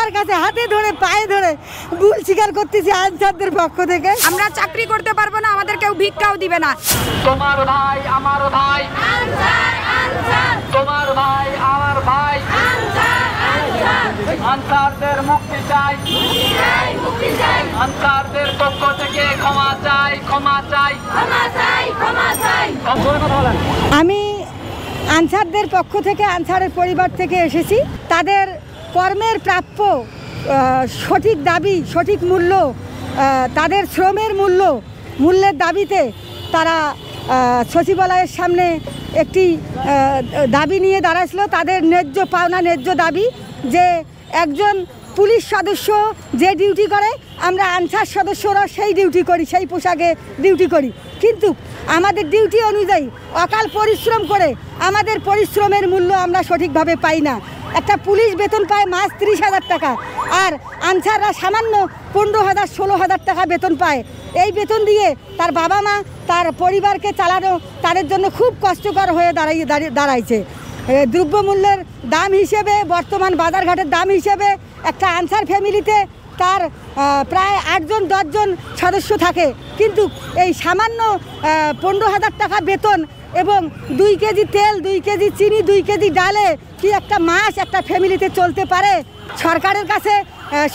সবার কাছে হাতে ধরে পায়ে ধরে ভুল স্বীকার করতেছি আনসারদের পক্ষ থেকে। আমরা চাকরি করতে পারবো না, আমাদের কেউ ভিক্ষাও দিবে না। তোমার ভাই আমার ভাই, তোমার ভাই আমার ভাই, আনসারদের মুক্তি চাই, আনসারদের পক্ষ থেকে ক্ষমা চাই, ক্ষমা চাই। আমি আনসারদের পক্ষ থেকে, আনসারের পরিবার থেকে এসেছি। তাদের কর্মের প্রাপ্য সঠিক দাবি, সঠিক মূল্য, তাদের শ্রমের মূল্যের দাবিতে তারা সচিবালয়ের সামনে একটি দাবি নিয়ে দাঁড়াইছিল। তাদের ন্যায্য পাওনা, ন্যায্য দাবি যে একজন পুলিশ সদস্য যে ডিউটি করে, আমরা আনসার সদস্যরা সেই ডিউটি করি, সেই পোশাকে ডিউটি করি, কিন্তু আমাদের ডিউটি অনুযায়ী অকাল পরিশ্রম করে আমাদের পরিশ্রমের মূল্য আমরা সঠিকভাবে পাই না। একটা পুলিশ বেতন পায় মাস 30,000 টাকা, আর আনসাররা সামান্য 15,000 16,000 টাকা বেতন পায়। এই বেতন দিয়ে তার বাবা মা, তার পরিবারকে চালানো তাদের জন্য খুব কষ্টকর হয়ে দাঁড়াইছে। দ্রব্যমূল্যের দাম হিসেবে, বর্তমান বাজারঘাটের দাম হিসেবে একটা আনসার ফ্যামিলিতে তার প্রায় 8জন 10জন সদস্য থাকে, কিন্তু এই সামান্য 15,000 টাকা বেতন এবং 2 কেজি তেল, 2 কেজি চিনি, 2 কেজি ডালে কি একটা মাস একটা ফ্যামিলিতে চলতে পারে? সরকারের কাছে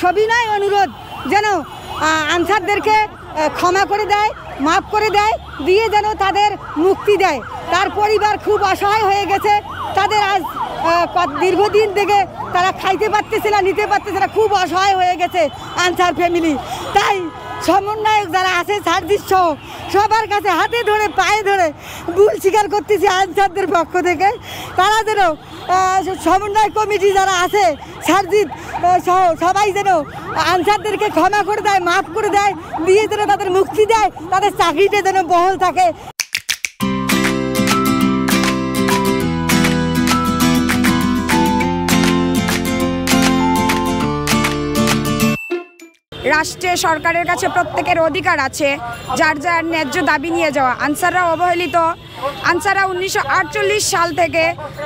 সবিনয় অনুরোধ যেন আনসারদেরকে ক্ষমা করে দেয়, মাফ করে দেয়, দিয়ে যেন তাদের মুক্তি দেয়। তার পরিবার খুব অসহায় হয়ে গেছে। তাদের আজ দীর্ঘদিন থেকে তারা খাইতে পারতেছে না, নিতে পারতেছে না, খুব অসহায় হয়ে গেছে আনসার ফ্যামিলি। তাই সমন্বয়ক যারা আছে, সার্জিস সহ সবার কাছে হাতে ধরে পায়ে ধরে ভুল স্বীকার করতেছি আনসারদের পক্ষ থেকে। তারা যেন সমন্বয় কমিটি যারা আছে, সার্জিস সহ সবাই যেন আনসারদেরকে ক্ষমা করে দেয়, মাফ করে দেয়, দিয়ে যেন তাদের মুক্তি দেয়, তাদের চাকরিটা যেন বহাল থাকে। রাষ্ট্রে, সরকারের কাছে প্রত্যেকের অধিকার আছে যার যার ন্যায্য দাবি নিয়ে যাওয়া। আনসাররা অবহেলিত। আনসাররা 1948 সাল থেকে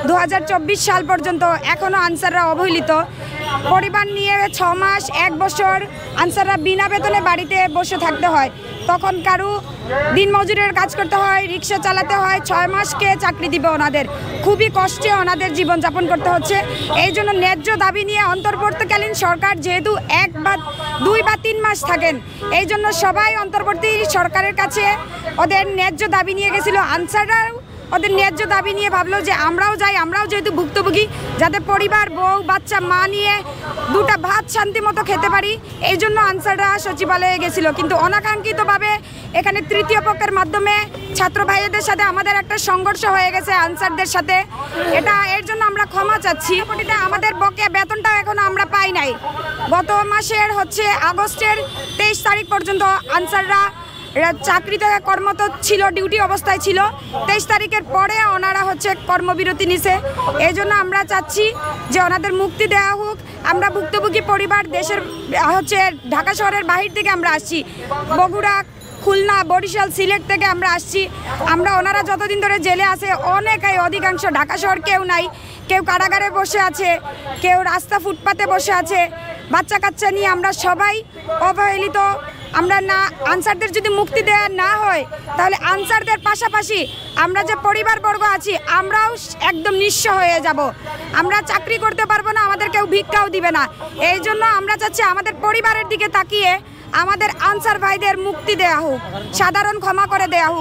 2024 সাল পর্যন্ত এখনও আনসাররা অবহেলিত। পরিবার নিয়ে 6 মাস 1 বছর আনসাররা বিনা বেতনে বাড়িতে বসে থাকতে হয়। তখন কারো দিনমজুরের কাজ করতে হয়, রিক্সা চালাতে হয়। 6 মাসকে চাকরি দিবে ওনাদের, খুবই কষ্টে ওনাদের জীবনযাপন করতে হচ্ছে। এই জন্য ন্যায্য দাবি নিয়ে অন্তর্বর্তীকালীন সরকার যেহেতু 1 বা 2 বা 3 মাস থাকেন, এই জন্য সবাই অন্তর্বর্তী সরকারের কাছে ওদের ন্যায্য দাবি নিয়ে গেছিল। আনসাররাও ওদের ন্যায্য দাবি নিয়ে ভাবলো যে আমরাও যাই, আমরাও যেহেতু ভুক্তভোগী, যাতে পরিবার, বউ বাচ্চা, মা নিয়ে 2টা ভাত শান্তি মতো খেতে পারি, এই জন্য আনসাররা সচিবালয়ে গেছিল। কিন্তু অনাকাঙ্ক্ষিতভাবে এখানে তৃতীয় পক্ষের মাধ্যমে ছাত্র ভাইদের সাথে আমাদের একটা সংঘর্ষ হয়ে গেছে আনসারদের সাথে। এর জন্য আমরা ক্ষমা চাচ্ছি। আমাদের বকেয়া বেতনটা এখনো আমরা পাই নাই। গত মাসের আগস্টের 23 তারিখ পর্যন্ত আনসাররা চাকরিতে কর্মরত ছিল, ডিউটি অবস্থায় ছিল। 23 তারিখের পরে ওনারা কর্মবিরতি নিছে। এই জন্য আমরা চাচ্ছি যে ওনাদের মুক্তি দেওয়া হোক। আমরা ভুক্তভোগী পরিবার, দেশের ঢাকা শহরের বাহির থেকে আমরা আসছি, বগুড়া, খুলনা, বরিশাল, সিলেট থেকে আমরা আসছি। ওনারা যতদিন ধরে জেলে আছে, অধিকাংশ ঢাকা শহর কেউ নাই, কেউ কারাগারে বসে আছে, কেউ রাস্তা ফুটপাতে বসে আছে, বাচ্চা কাচ্চা নিয়ে আমরা সবাই অবহেলিত। আমরা না, আনসারদের যদি মুক্তি দেওয়া না হয়, তাহলে আনসারদের পাশাপাশি আমরা যে পরিবারবর্গ আছি, আমরাও একদম নিঃস্ব হয়ে যাব। আমরা চাকরি করতে পারবো না, আমাদের কেউ ভিক্ষাও দিবে না। এই জন্য আমরা চাচ্ছি আমাদের পরিবারের দিকে তাকিয়ে আমাদের আনসার ভাইদের মুক্তি দেওয়া হোক, সাধারণ ক্ষমা করে দেওয়া হোক।